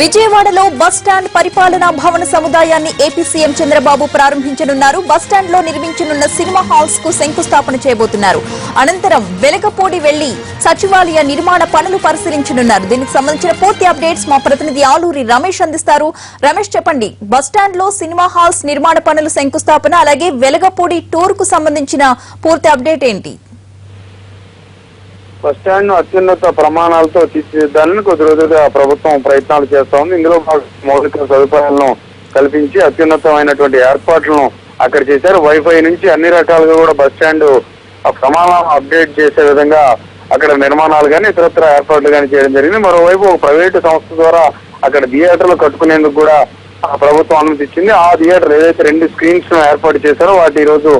విజయవాడలో బస్టాండ్ పరిపాలనా భవన సముదాయాన్ని ఏపీ సీఎం చంద్రబాబు ప్రారంభించనున్నారు. బస్టాండ్ లో నిర్మించనున్న సినిమా హాల్స్ కు శంకుస్థాపన చేయబోతున్నారు. అనంతరం వెలగపూడి వెళ్లి సచివాలయ నిర్మాణ పనులు పరిశీలించనున్నారు. దీనికి సంబంధించిన పూర్తి అప్డేట్స్ మా ప్రతినిధి ఆలూరి రమేష్ అందిస్తారు. రమేష్, చెప్పండి, బస్టాండ్ లో సినిమా హాల్స్ నిర్మాణ పనులు శంకుస్థాపన, అలాగే వెలగపూడి టూర్ కు సంబంధించిన పూర్తి అప్డేట్ ఏంటి? బస్టాండ్ ను అత్యున్నత ప్రమాణాలతో తీర్చిదిద్దాలని కొద్ది రోజులుగా ప్రభుత్వం ప్రయత్నాలు చేస్తా ఉంది. ఇందులో మౌలిక సదుపాయాలను కల్పించి అత్యున్నతమైనటువంటి ఏర్పాట్లను అక్కడ చేశారు. వైఫై నుంచి అన్ని రకాలుగా కూడా బస్టాండ్ ప్రమాణాలను అప్డేట్ చేసే విధంగా అక్కడ నిర్మాణాలు కానీ ఇతరత్ర ఏర్పాట్లు కానీ చేయడం జరిగింది. మరోవైపు ఒక ప్రైవేటు సంస్థ ద్వారా అక్కడ థియేటర్లు కట్టుకునేందుకు కూడా ప్రభుత్వం అనుమతి ఇచ్చింది. ఆ థియేటర్ ఏదైతే 2 స్క్రీన్స్ ఏర్పాటు చేశారో వాటి ఈ రోజు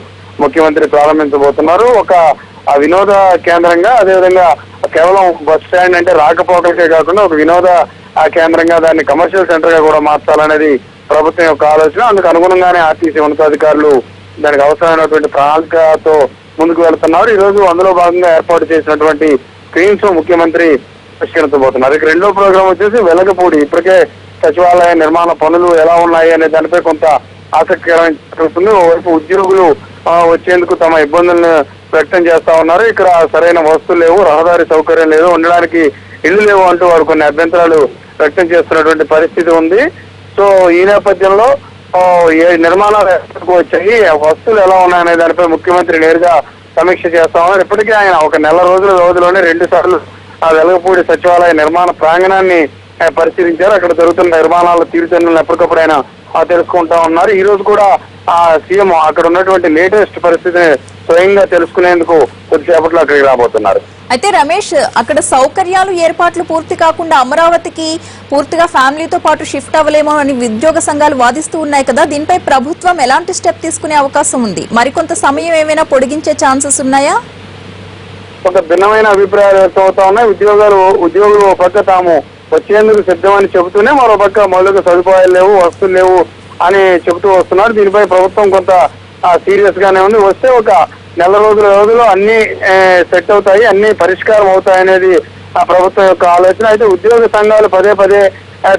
ముఖ్యమంత్రి ప్రారంభించబోతున్నారు. ఒక వినోద కేంద్రంగా, అదేవిధంగా కేవలం బస్ స్టాండ్ అంటే రాకపోకలకే కాకుండా ఒక వినోద కేంద్రంగా దాన్ని కమర్షియల్ సెంటర్ గా కూడా మార్చాలనేది ప్రభుత్వం యొక్క ఆలోచన. అందుకు అనుగుణంగానే ఆర్టీసీ ఉన్నతాధికారులు దానికి అవసరమైనటువంటి ప్రణాళికతో ముందుకు వెళ్తున్నారు. ఈ రోజు అందులో భాగంగా ఏర్పాటు చేసినటువంటి స్క్రీన్స్ ముఖ్యమంత్రి పరిష్కరించబోతున్నారు. ఇక రెండో ప్రోగ్రాం వచ్చేసి వెలగపూడి. ఇప్పటికే సచివాలయ నిర్మాణ పనులు ఎలా ఉన్నాయి అనే దానిపై కొంత ఆసక్తికరమైన ఓవైపు ఉద్యోగులు వచ్చేందుకు తమ ఇబ్బందులను వ్యక్తం చేస్తా ఉన్నారు. ఇక్కడ సరైన వస్తువులు లేవు, రహదారి సౌకర్యం లేదు, ఉండడానికి ఇళ్లు లేవు అంటూ వారు కొన్ని అభ్యంతరాలు వ్యక్తం చేస్తున్నటువంటి పరిస్థితి ఉంది. సో ఈ నేపథ్యంలో నిర్మాణాలు వచ్చాయి, వస్తువులు ఎలా ఉన్నాయనే దానిపై ముఖ్యమంత్రి నేరుగా సమీక్ష చేస్తా ఉన్నారు. ఇప్పటికే ఆయన ఒక నెల రోజుల వ్యవధిలోనే 2 సార్లు వెలగపూడి సచివాలయ నిర్మాణ ప్రాంగణాన్ని పరిశీలించారు. అక్కడ జరుగుతున్న నిర్మాణాల తీరుతెన్నులను ఎప్పటికప్పుడు ఆయన తెలుసుకుంటా ఉన్నారు. ఈ రోజు కూడా సీఎం అక్కడ ఉన్నటువంటి లేటెస్ట్ పరిస్థితిని స్వయంగా తెలుసుకునేందుకు కొద్దిసేపట్లో అక్కడికి రాబోతున్నారు. అయితే రమేష్, అక్కడ సౌకర్యాలు ఏర్పాట్లు పూర్తి కాకుండా అమరావతికి పూర్తిగా ఫ్యామిలీతో పాటు షిఫ్ట్ అవ్వలేమో అని ఉద్యోగ సంఘాలు వాదిస్తూ ఉన్నాయి కదా, దీనిపై ప్రభుత్వం ఎలాంటి స్టెప్ తీసుకునే అవకాశం ఉంది? మరికొంత సమయం ఏమైనా పొడిగించే ఛాన్సెస్ ఉన్నాయా? కొంత భిన్నమైన అభిప్రాయాలు వ్యక్తమవుతా ఉన్నాయి. ఉద్యోగులు ఒక పక్క తాము వచ్చేందుకు సిద్ధమని చెబుతూనే మరో పక్క మౌలిక సదుపాయాలు లేవు, వస్తువులు లేవు అని చెబుతూ వస్తున్నారు. దీనిపై ప్రభుత్వం కొంత సీరియస్ గానే ఉంది. వస్తే ఒక నెల రోజుల వ్యవధిలో అన్ని సెట్ అవుతాయి, అన్ని పరిష్కారం అవుతాయనేది ప్రభుత్వం యొక్క ఆలోచన. అయితే ఉద్యోగ సంఘాలు పదే పదే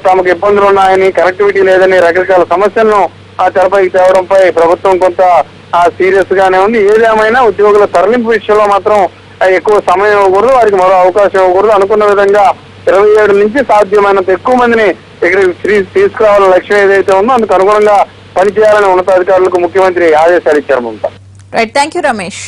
తమకు ఇబ్బందులు ఉన్నాయని, కనెక్టివిటీ లేదని రకరకాల సమస్యలను తెరపైకి తేవడంపై ప్రభుత్వం కొంత సీరియస్ గానే ఉంది. ఏదేమైనా ఉద్యోగుల తరలింపు విషయంలో మాత్రం ఎక్కువ సమయం ఇవ్వకూడదు, వారికి మరో అవకాశం ఇవ్వకూడదు. అనుకున్న విధంగా 27 నుంచి సాధ్యమైనంత ఎక్కువ మందిని ఇక్కడికి తీసుకురావాలని లక్ష్యం ఏదైతే ఉందో అందుకు అనుగుణంగా పనిచేయాలని ఉన్నతాధికారులకు ముఖ్యమంత్రి ఆదేశాలు ఇచ్చారు. Right, thank you Ramesh.